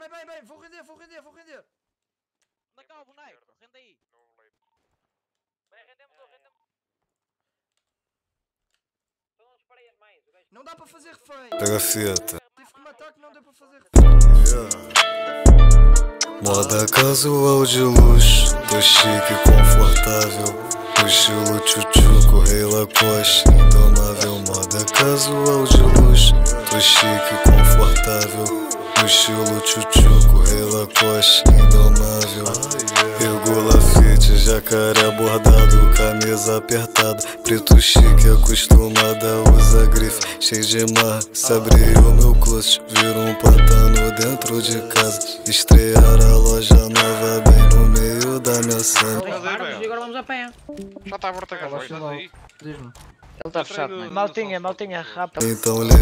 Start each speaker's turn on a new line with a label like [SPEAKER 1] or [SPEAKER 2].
[SPEAKER 1] bem, vou render.
[SPEAKER 2] Onde é que está o boneco? Rende aí. Bem, rendemos. Então não disparei mais.
[SPEAKER 1] Não dá para fazer refém.
[SPEAKER 3] Pega a fita.
[SPEAKER 1] Tive que matar que não deu para fazer refém.
[SPEAKER 3] Moda casual de luxo, tô chique e confortável. No estilo tchutchu, correio Lacoste, indomável. Moda casual de luxo, tô chique e confortável. No estilo tchutchu, correio Lacoste, indomável. Regula fit, jacaré bordado, camisa apertada. Preto chique, acostumada, usa grife, cheio de mar. Se abrir o meu closet, vira um pantano dentro de casa. Estrear a loja nova bem no meio da minha sala.
[SPEAKER 2] E agora vamos a pé.
[SPEAKER 4] Já está a abortar com as coisas aí.
[SPEAKER 1] Diz-me.
[SPEAKER 2] Ele está fechado, mano. Maltinha, rápido.
[SPEAKER 3] Então lê